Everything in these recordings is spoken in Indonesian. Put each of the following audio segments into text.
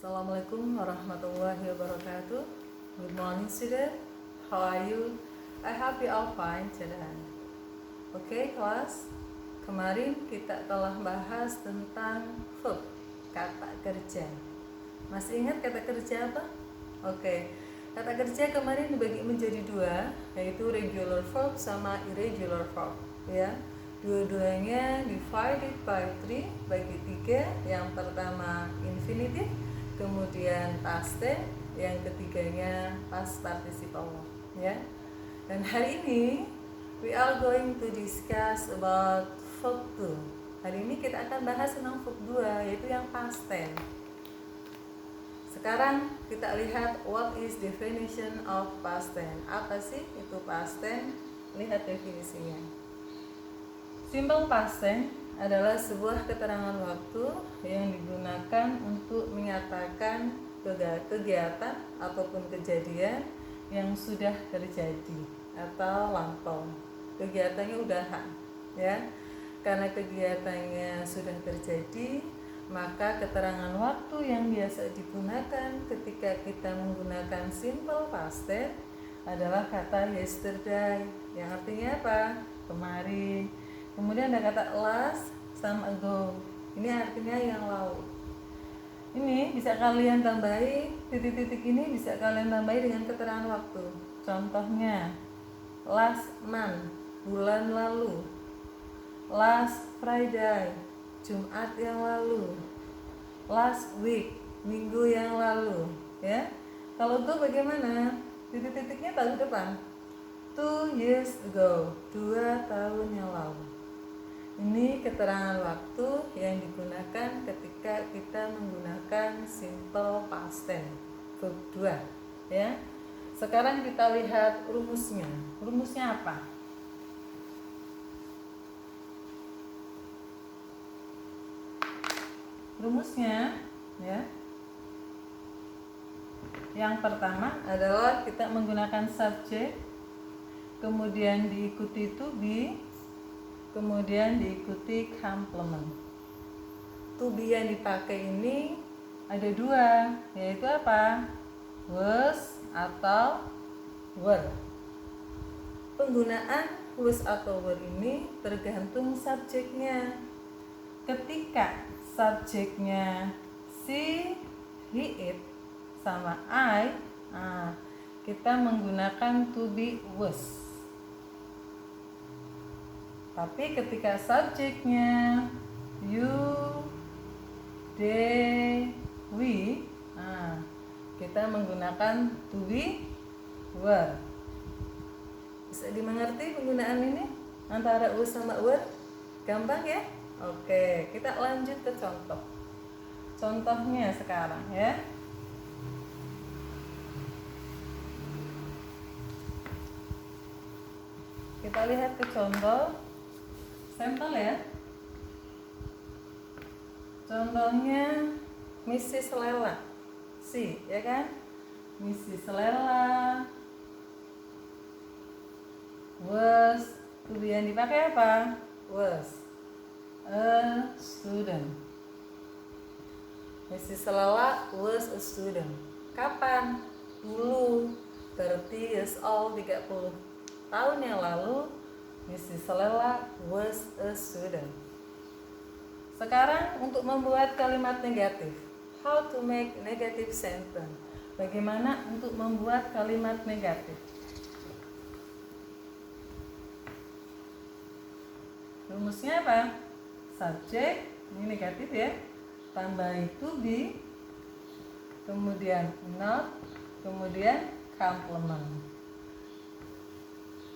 Assalamualaikum warahmatullahi wabarakatuh. Good morning student. How are you? I hope you all fine today. Oke, kelas. Kemarin kita telah bahas tentang verb, kata kerja. Masih ingat kata kerja apa? Oke. Kata kerja kemarin dibagi menjadi dua, yaitu regular verb sama irregular verb, ya. Dua-duanya divided by 3, bagi 3. Yang pertama infinitive, kemudian past tense, yang ketiganya past participle, ya. Dan hari ini we are going to discuss about verb 2. Hari ini kita akan bahas tentang verb 2, yaitu yang past tense. Sekarang kita lihat what is definition of past tense. Apa sih itu past tense? Lihat definisinya. Simple past tense adalah sebuah keterangan waktu yang digunakan untuk menyatakan kegiatan ataupun kejadian yang sudah terjadi atau lampau. Kegiatannya udahan, ya. Karena kegiatannya sudah terjadi, maka keterangan waktu yang biasa digunakan ketika kita menggunakan simple past tense adalah kata yesterday, yang artinya apa? Kemarin. Kemudian ada kata last, some ago. Ini artinya yang lalu. Ini bisa kalian tambahi, titik-titik ini bisa kalian tambahi dengan keterangan waktu. Contohnya, last month, bulan lalu. Last Friday, Jumat yang lalu. Last week, minggu yang lalu, ya. Kalau itu bagaimana? Titik-titiknya tahun depan. 2 years ago, 2 tahun yang lalu. Ini keterangan waktu yang digunakan ketika kita menggunakan simple past tense, verb 2, ya. Sekarang kita lihat rumusnya. Rumusnya apa? Rumusnya, ya. Yang pertama adalah kita menggunakan subject, kemudian diikuti to be, kemudian diikuti complement. To be yang dipakai ini ada dua, yaitu apa? Was atau were. Penggunaan was atau were ini tergantung subjeknya. Ketika subjeknya she, he, it sama I, kita menggunakan to be was. Tapi ketika subjeknya you, they, we, kita menggunakan to be were. Bisa dimengerti penggunaan ini antara was sama were? Gampang ya? Oke, kita lanjut ke contoh. Contohnya sekarang, ya. Kita lihat ke contoh sampel, ya. Contohnya Mrs. Lela, si, ya kan? Mrs. Lela was, to be yang dipakai apa? Was a student. Mrs. Lela was a student. Kapan? Dulu, 30 years old, 30 tahun yang lalu, Mrs. Lela was a student. Sekarang untuk membuat kalimat negatif. How to make negative sentence. Bagaimana untuk membuat kalimat negatif? Rumusnya apa? Subject, ini negatif ya. Tambahi to be, kemudian not, kemudian complement.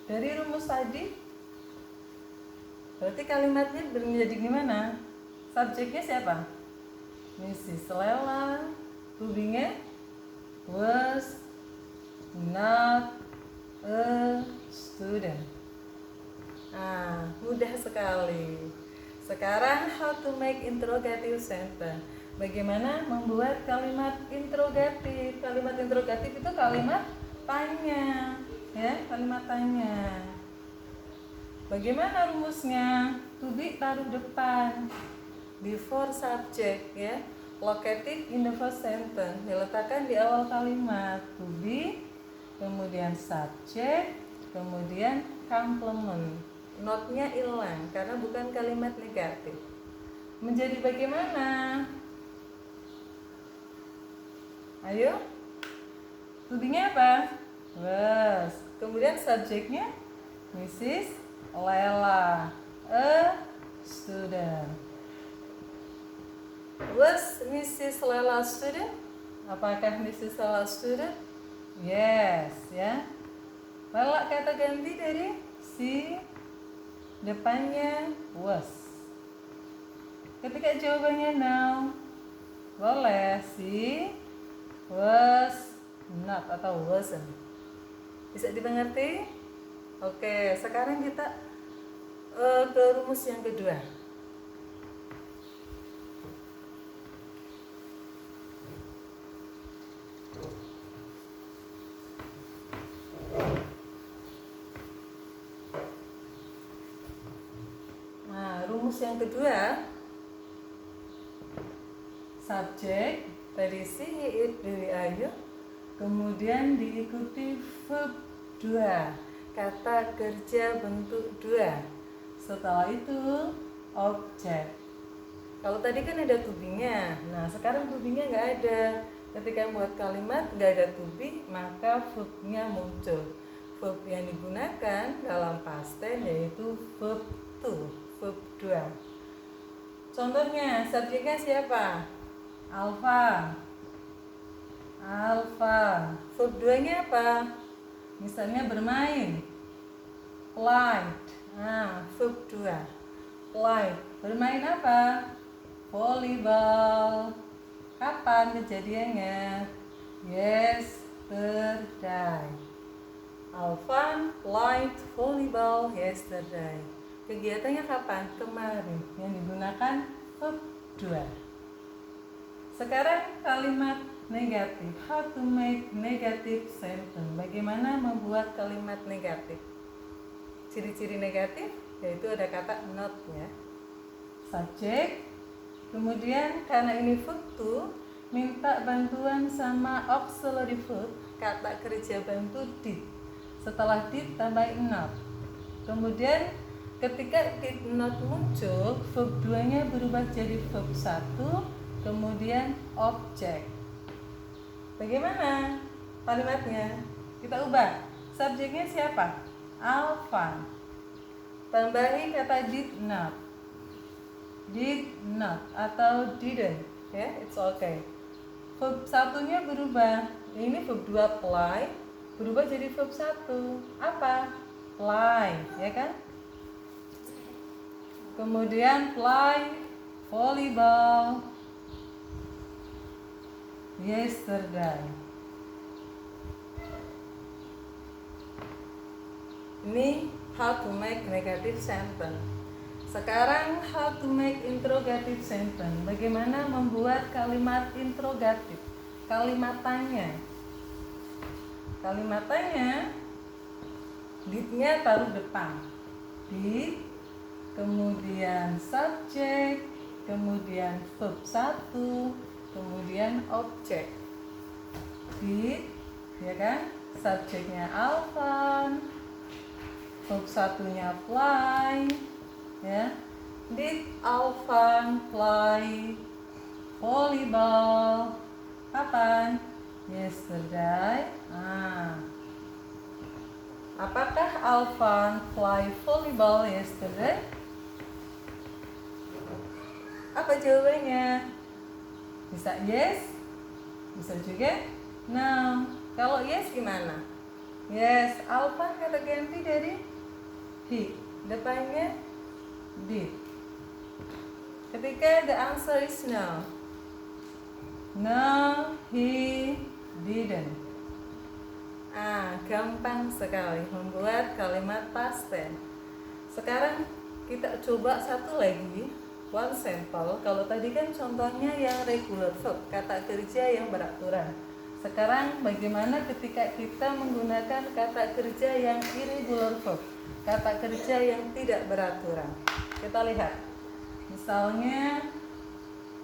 Dari rumus tadi, berarti kalimatnya menjadi gimana? Subjeknya siapa? Mrs. Lela, to be-nya was not a student. Mudah sekali. Sekarang how to make interrogative sentence. Bagaimana membuat kalimat interrogatif? Kalimat interrogatif itu kalimat tanya, ya, kalimat tanya. Bagaimana rumusnya? To be taruh depan, before subject, ya. located in the first sentence, diletakkan di awal kalimat. To be, kemudian subject, kemudian complement. Not-nya hilang karena bukan kalimat negatif. Menjadi bagaimana? Ayo. To be-nya apa? Was. Kemudian subjeknya Mrs. Lela, a student. Was Mrs. Lela student? Apakah Mrs. Lela student? Yes, ya. Lela kata ganti dari si, depannya was. Ketika jawabannya no, boleh si was not atau wasn't. Bisa dimengerti? Oke, sekarang kita ke rumus yang kedua. Nah, rumus yang kedua, subjek tadi si, it, do, ayu, kemudian diikuti verb 2, kata kerja bentuk 2. Setelah itu objek. Kalau tadi kan ada to be-nya, nah sekarang to be-nya nggak ada. Ketika buat kalimat nggak ada to be, maka verb-nya muncul. Verb yang digunakan dalam past tense yaitu verb to, verb 2. Contohnya, subjeknya siapa? Alfa. Alfa. Verb 2-nya apa? Misalnya bermain. Played. Nah, verb 2. Played. Bermain apa? Volleyball. Kapan kejadiannya? Yesterday. Alvan played volleyball yesterday. Kegiatannya kapan? Kemarin. Yang digunakan verb 2. Sekarang kalimat negatif. How to make negative sentence. Bagaimana membuat kalimat negatif? Ciri-ciri negatif yaitu ada kata not ya. Subjek. Kemudian karena ini verb to, minta bantuan sama auxiliary verb, kata kerja bantu did. Setelah did tambahin not. Kemudian ketika did not muncul, verb 2-nya berubah jadi verb 1. Kemudian objek. Bagaimana kalimatnya? Kita ubah. Subjeknya siapa? Alvan. Tambahi kata did not. Did not atau didn't. Ya, it's okay. Verb 1-nya berubah. Ini verb 2 play berubah jadi verb 1. Apa? Play, ya kan? Kemudian play volleyball yesterday. Ini how to make negative sentence. Sekarang how to make interrogative sentence. Bagaimana membuat kalimat interrogatif? Kalimat tanya. Kalimat tanya, did-nya taruh depan. Did, kemudian subjek, kemudian verb 1, kemudian objek. Did, ya kan? Subjeknya Alvan, verb 1-nya fly, ya. Did Alvan play volleyball? Kapan? Yesterday. Apakah Alvan play volleyball yesterday? Apa jawabannya? Bisa yes, bisa juga no. Kalau yes gimana? Yes, Alvan kata ganti dari he, depannya did. Ketika the answer is no, no, he didn't. Gampang sekali membuat kalimat past tense. Sekarang kita coba satu lagi. One sample, kalau tadi kan contohnya yang regular verb, kata kerja yang beraturan. Sekarang bagaimana ketika kita menggunakan kata kerja yang irregular verb, kata kerja yang tidak beraturan. Kita lihat. Misalnya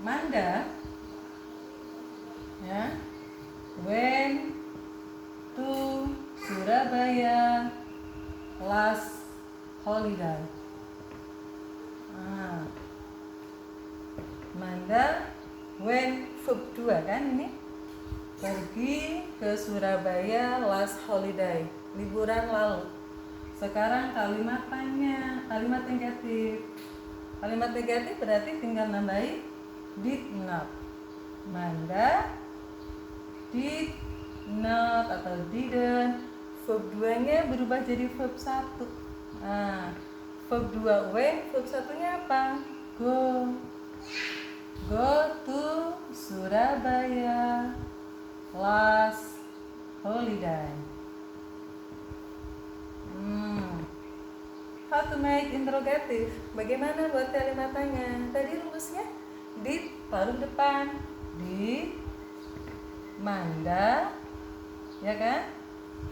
Manda Ya. Went to Surabaya last holiday. Manda went verb 2 kan ini, pergi ke Surabaya last holiday, liburan lalu. Sekarang kalimat tanya, kalimat negatif. Kalimat negatif berarti tinggal nambahin did not. Manda did not atau didn't. Verb 2 nya berubah jadi verb 1. Verb 2 went, verb 1 nya apa? Go. Go to Surabaya last holiday. How to make interrogative? Bagaimana buat kalimat tanya? Tadi rumusnya did baru depan, did Manda, ya kan?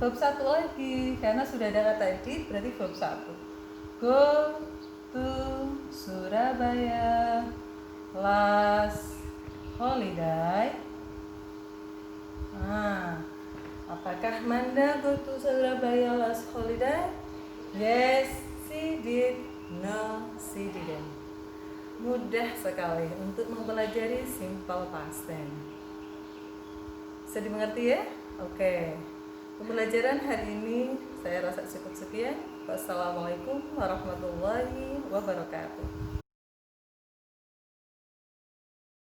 Verb 1 lagi karena sudah ada kata did berarti verb 1. Go to Surabaya last holiday. Apakah Manda go to Surabaya last holiday? Yes, she did. No, she didn't. Mudah sekali untuk mempelajari simple past tense. Bisa dimengerti ya? Oke. Pembelajaran hari ini saya rasa cukup sekian. Wassalamualaikum warahmatullahi wabarakatuh.